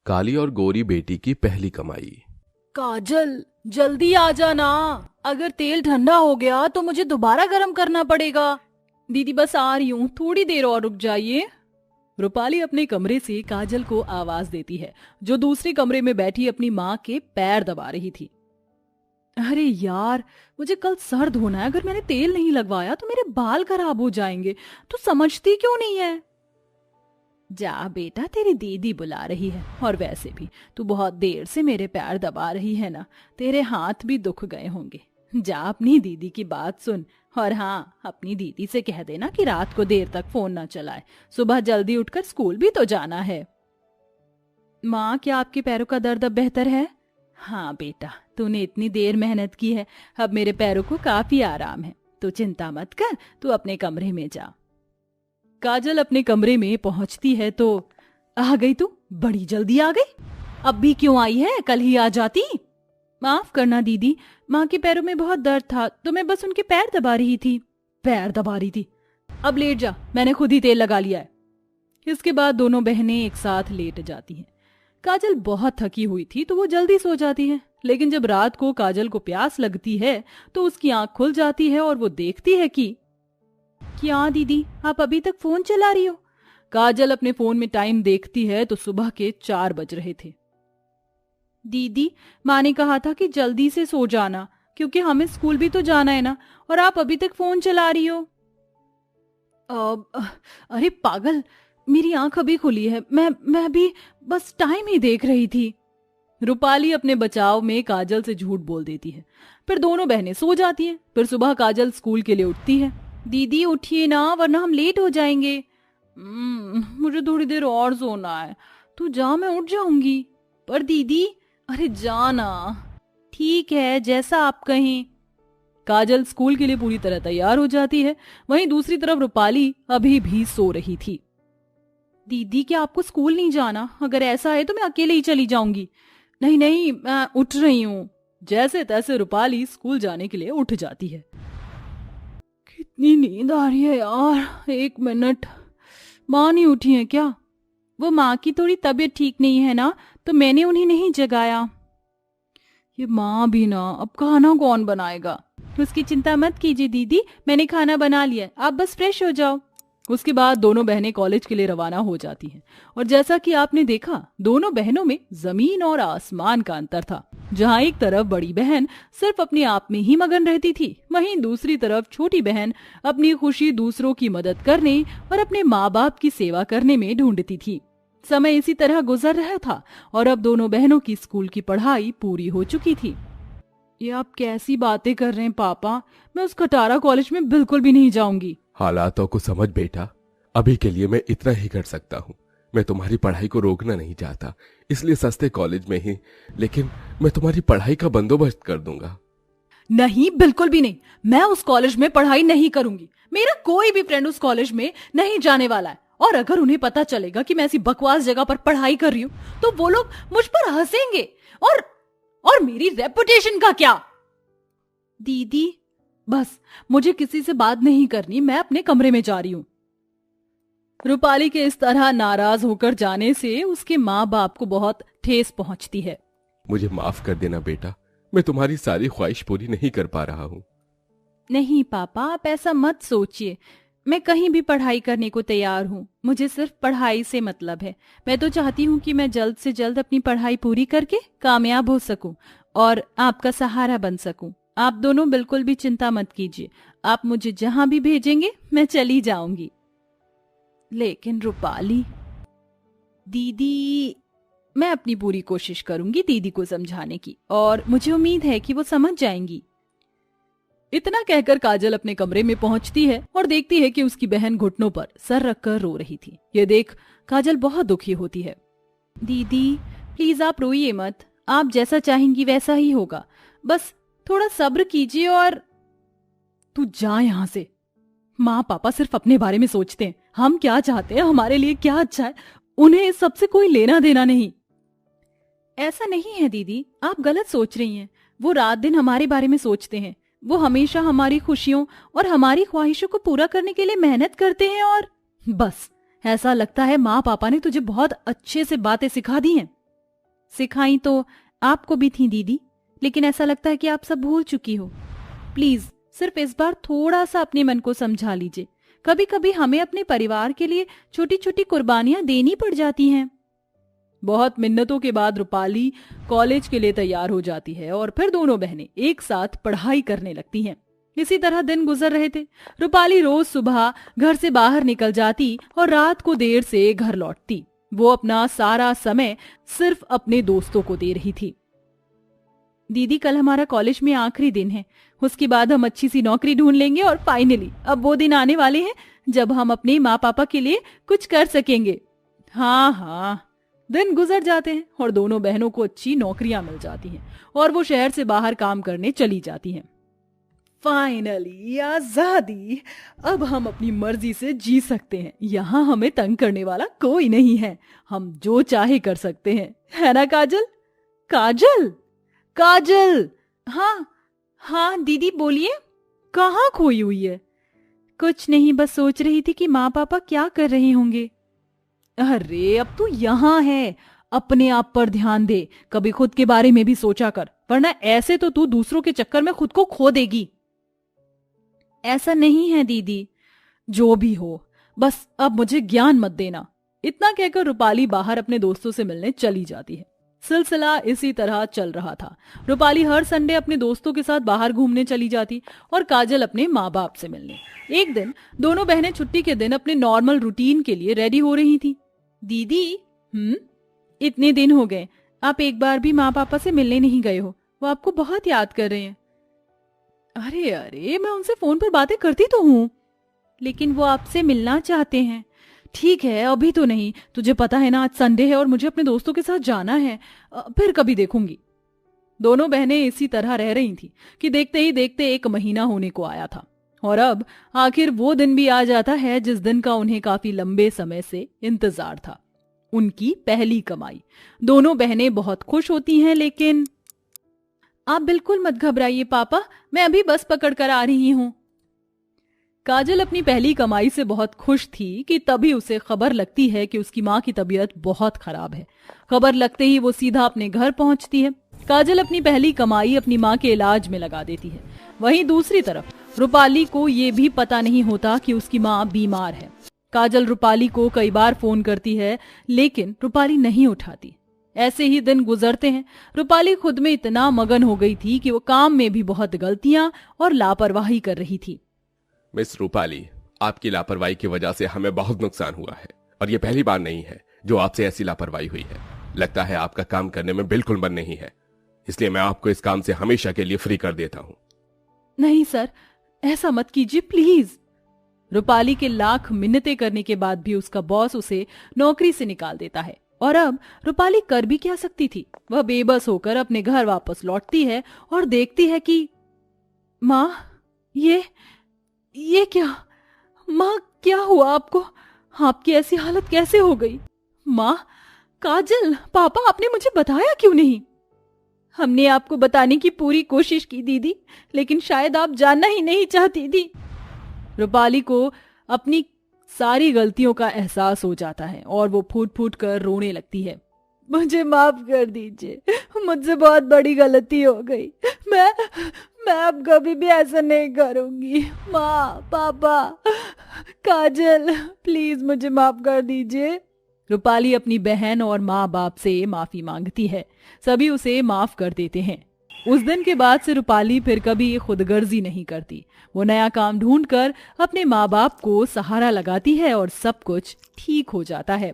काली और गोरी बेटी की पहली कमाई। काजल, जल्दी आ जाना। अगर तेल ठंडा हो गया तो मुझे दोबारा गर्म करना पड़ेगा। दीदी बस आ रही हूँ, थोड़ी देर और रुक जाइए। रूपाली अपने कमरे से काजल को आवाज देती है, जो दूसरे कमरे में बैठी अपनी माँ के पैर दबा रही थी। अरे यार, मुझे कल सर धोना है। अगर मैंने तेल नहीं लगवाया तो मेरे बाल खराब हो जाएंगे। तू समझती क्यों नहीं है? जा बेटा, तेरी दीदी बुला रही है। और वैसे भी तू बहुत देर से मेरे पैर दबा रही है ना, तेरे हाथ भी दुख गए होंगे। जा अपनी दीदी की बात सुन। और हाँ, अपनी दीदी से कह देना कि रात को देर तक फोन ना चलाए, सुबह जल्दी उठकर स्कूल भी तो जाना है। माँ, क्या आपके पैरों का दर्द अब बेहतर है? हाँ बेटा, तूने इतनी देर मेहनत की है, अब मेरे पैरों को काफी आराम है। तू चिंता मत कर, तू अपने कमरे में जा। काजल अपने कमरे में पहुंचती है तो, आ गई तू? बड़ी जल्दी आ गई। अब भी क्यों आई है? कल ही आ जाती। माफ करना दीदी, माँ के पैरों में बहुत दर्द था तो मैं बस उनके पैर दबा रही थी। पैर दबा रही थी? अब लेट जा, मैंने खुद ही तेल लगा लिया है। इसके बाद दोनों बहनें एक साथ लेट जाती हैं। काजल बहुत थकी हुई थी तो वो जल्दी सो जाती है, लेकिन जब रात को काजल को प्यास लगती है तो उसकी आंख खुल जाती है और वो देखती है कि क्या दीदी, आप अभी तक फोन चला रही हो? काजल अपने फोन में टाइम देखती है तो सुबह के 4 बज रहे थे। दीदी, माँ ने कहा था कि जल्दी से सो जाना, क्योंकि हमें स्कूल भी तो जाना है ना, और आप अभी तक फोन चला रही हो। अरे पागल, मेरी आंख अभी खुली है। मैं भी बस टाइम ही देख रही थी। रूपाली अपने बचाव में काजल से झूठ बोल देती है। फिर दोनों बहनें सो जाती हैं। फिर सुबह काजल स्कूल के लिए उठती है। दीदी उठिए ना, वरना हम लेट हो जाएंगे। मुझे थोड़ी देर और सोना है। तू जा, मैं उठ जाऊंगी। पर दीदी, अरे जाना। ठीक है, जैसा आप कहें। काजल स्कूल के लिए पूरी तरह तैयार हो जाती है। वहीं दूसरी तरफ रूपाली अभी भी सो रही थी। दीदी, क्या आपको स्कूल नहीं जाना? अगर ऐसा है तो मैं अकेले ही चली जाऊंगी। नहीं नहीं, मैं उठ रही हूँ। जैसे तैसे रूपाली स्कूल जाने के लिए उठ जाती है। कितनी नींद आ रही है यार, 1 मिनट। माँ नहीं उठी है क्या? वो माँ की थोड़ी तबीयत ठीक नहीं है ना, तो मैंने उन्हें नहीं जगाया। ये माँ भी ना, अब खाना कौन बनाएगा? उसकी चिंता मत कीजिए दीदी, मैंने खाना बना लिया, आप बस फ्रेश हो जाओ। उसके बाद दोनों बहनें कॉलेज के लिए रवाना हो जाती हैं। और जैसा कि आपने देखा, दोनों बहनों में जमीन और आसमान का अंतर था। जहां एक तरफ बड़ी बहन सिर्फ अपने आप में ही मगन रहती थी, वहीं दूसरी तरफ छोटी बहन अपनी खुशी दूसरों की मदद करने और अपने माँ बाप की सेवा करने में ढूंढती थी। समय इसी तरह गुजर रहा था और अब दोनों बहनों की स्कूल की पढ़ाई पूरी हो चुकी थी। ये आप कैसी बातें कर रहे हैं पापा? मैं उस खटारा कॉलेज में बिल्कुल भी नहीं जाऊंगी। हालातों को समझ बेटा, अभी के लिए मैं इतना ही कर सकता हूँ। मैं तुम्हारी पढ़ाई को रोकना नहीं चाहता, इसलिए सस्ते कॉलेज में ही, लेकिन मैं तुम्हारी पढ़ाई का बंदोबस्त कर दूंगा। नहीं, बिल्कुल भी नहीं। मैं उस कॉलेज में पढ़ाई नहीं करूंगी। मेरा कोई भी फ्रेंड उस कॉलेज में नहीं जाने वाला है। और अगर उन्हें पता चलेगा कि मैं ऐसी बकवास जगह पर पढ़ाई कर रही हूँ तो वो लोग मुझ पर हंसेंगे। और मेरी रेपुटेशन का क्या? दीदी, बस मुझे किसी से बात नहीं करनी, मैं अपने कमरे में जा रही हूँ। रूपाली के इस तरह नाराज होकर जाने से उसके माँ बाप को बहुत ठेस पहुंचती है। मुझे माफ कर देना बेटा, मैं तुम्हारी सारी ख्वाहिश पूरी नहीं कर पा रहा हूँ। नहीं पापा, आप ऐसा मत सोचिए। मैं कहीं भी पढ़ाई करने को तैयार हूँ। मुझे सिर्फ पढ़ाई से मतलब है। मैं तो चाहती हूँ कि मैं जल्द से जल्द अपनी पढ़ाई पूरी करके कामयाब हो सकूं और आपका सहारा बन सकूं। आप दोनों बिल्कुल भी चिंता मत कीजिए। आप मुझे जहां भी भेजेंगे मैं चली जाऊंगी। लेकिन रूपाली, दीदी, मैं अपनी पूरी कोशिश करूंगी दीदी को समझाने की, और मुझे उम्मीद है कि वो समझ जाएंगी। इतना कहकर काजल अपने कमरे में पहुंचती है और देखती है कि उसकी बहन घुटनों पर सर रखकर रो रही थी। ये देख काजल बहुत दुखी होती है। दीदी, प्लीज आप रोइए मत। आप जैसा चाहेंगी वैसा ही होगा। बस थोड़ा सब्र कीजिए। और तू जा यहां से। माँ पापा सिर्फ अपने बारे में सोचते हैं। हम क्या चाहते हैं, हमारे लिए क्या अच्छा है, उन्हें इस सबसे कोई लेना देना नहीं। ऐसा नहीं है दीदी, आप गलत सोच रही हैं। वो रात दिन हमारे बारे में सोचते हैं। वो हमेशा हमारी खुशियों और हमारी ख्वाहिशों को पूरा करने के लिए मेहनत करते हैं। और, बस ऐसा लगता है माँ पापा ने तुझे बहुत अच्छे से बातें सिखा दी हैं। सिखाई तो आपको भी थी दीदी, लेकिन ऐसा लगता है कि आप सब भूल चुकी हो। प्लीज सिर्फ इस बार थोड़ा सा अपने मन को समझा लीजिए। कभी कभी हमें अपने परिवार के लिए छोटी छोटी कुर्बानियां देनी पड़ जाती हैं। बहुत मिन्नतों के बाद रूपाली कॉलेज के लिए तैयार हो जाती है और फिर दोनों बहनें एक साथ पढ़ाई करने लगती हैं। इसी तरह दिन गुजर रहे थे। रूपाली रोज सुबह घर से बाहर निकल जाती और रात को देर से घर लौटती। वो अपना सारा समय सिर्फ अपने दोस्तों को दे रही थी। दीदी कल हमारा कॉलेज में आखिरी दिन है, उसके बाद हम अच्छी सी नौकरी ढूंढ लेंगे और फाइनली अब वो दिन आने वाले हैं जब हम अपने माँ पापा के लिए कुछ कर सकेंगे। हाँ हाँ, दिन गुजर जाते हैं और दोनों बहनों को अच्छी नौकरियां मिल जाती हैं और वो शहर से बाहर काम करने चली जाती हैं। फाइनली आजादी, अब हम अपनी मर्जी से जी सकते हैं। यहाँ हमें तंग करने वाला कोई नहीं है, हम जो चाहे कर सकते हैं, है ना काजल? काजल, काजल। हाँ हाँ दीदी बोलिए, कहाँ खोई हुई है? कुछ नहीं, बस सोच रही थी कि माँ पापा क्या कर रहे होंगे। अरे अब तू यहाँ है, अपने आप पर ध्यान दे, कभी खुद के बारे में भी सोचा कर, वरना ऐसे तो तू दूसरों के चक्कर में खुद को खो देगी। ऐसा नहीं है दीदी, जो भी हो, बस अब मुझे ज्ञान मत देना। इतना कहकर रूपाली बाहर अपने दोस्तों से मिलने चली जाती है। सिलसिला इसी तरह चल रहा था। रूपाली हर संडे अपने दोस्तों के साथ बाहर घूमने चली जाती और काजल अपने माँ बाप से मिलने। एक दिन दोनों बहनें छुट्टी के दिन अपने नॉर्मल रूटीन के लिए रेडी हो रही थी। दीदी, इतने दिन हो गए, आप एक बार भी माँ पापा से मिलने नहीं गए हो, वो आपको बहुत याद कर रहे हैं। अरे अरे, मैं उनसे फोन पर बातें करती तो हूँ, लेकिन वो आपसे मिलना चाहते हैं। ठीक है, अभी तो नहीं, तुझे पता है ना आज संडे है और मुझे अपने दोस्तों के साथ जाना है, फिर कभी देखूंगी। दोनों बहनें इसी तरह रह रही थी कि देखते ही देखते 1 महीना होने को आया था और अब आखिर वो दिन भी आ जाता है जिस दिन का उन्हें काफी लंबे समय से इंतजार था, उनकी पहली कमाई। दोनों बहनें बहुत खुश होती हैं, लेकिन आप बिल्कुल मत घबराइए पापा, मैं अभी बस पकड़ कर आ रही हूँ। काजल अपनी पहली कमाई से बहुत खुश थी कि तभी उसे खबर लगती है कि उसकी माँ की तबीयत बहुत खराब है। खबर लगते ही वो सीधा अपने घर पहुंचती है। काजल अपनी पहली कमाई अपनी माँ के इलाज में लगा देती है। वहीं दूसरी तरफ रूपाली को ये भी पता नहीं होता कि उसकी माँ बीमार है। काजल रूपाली को कई बार फोन करती है, लेकिन रूपाली नहीं उठाती। ऐसे ही दिन गुजरते हैं। रूपाली खुद में इतना मगन हो गई थी कि वो काम में भी बहुत गलतियां और लापरवाही कर रही थी। मिस रूपाली, आपकी लापरवाही की वजह से हमें बहुत नुकसान हुआ है और ये पहली बार नहीं है जो आपसे ऐसी लापरवाही हुई है। लगता है आपका काम करने में बिल्कुल मन नहीं है, इसलिए मैं आपको इस काम से हमेशा के लिए फ्री कर देता हूँ। नहीं सर, ऐसा मत कीजिए प्लीज। रूपाली के लाख मिन्नतें करने के बाद भी उसका बॉस उसे नौकरी से निकाल देता है और अब रूपाली कर भी क्या सकती थी। वह बेबस होकर अपने घर वापस लौटती है और देखती है कि माँ, ये क्या? माँ, क्या हुआ आपको? आपकी ऐसी हालत कैसे हो गई? माँ, काजल, पापा, आपने मुझे बताया क्यों नहीं? हमने आपको बताने की पूरी कोशिश की दीदी, लेकिन शायद आप जानना ही नहीं चाहती थी। रूपाली को अपनी सारी गलतियों का एहसास हो जाता है और वो फूट फूट कर रोने लगती है। मुझे माफ कर दीजिए, मुझसे बहुत बड़ी गलती हो गई। मैं अब कभी भी ऐसा नहीं करूंगी। माँ, पापा, काजल, प्लीज मुझे माफ कर दीजिए। रूपाली अपनी बहन और माँ बाप से माफी मांगती है। सभी उसे माफ कर देते हैं। उस दिन के बाद से रूपाली फिर कभी खुदगर्जी नहीं करती। वो नया काम ढूंढकर अपने माँ बाप को सहारा लगाती है और सब कुछ ठीक हो जाता है।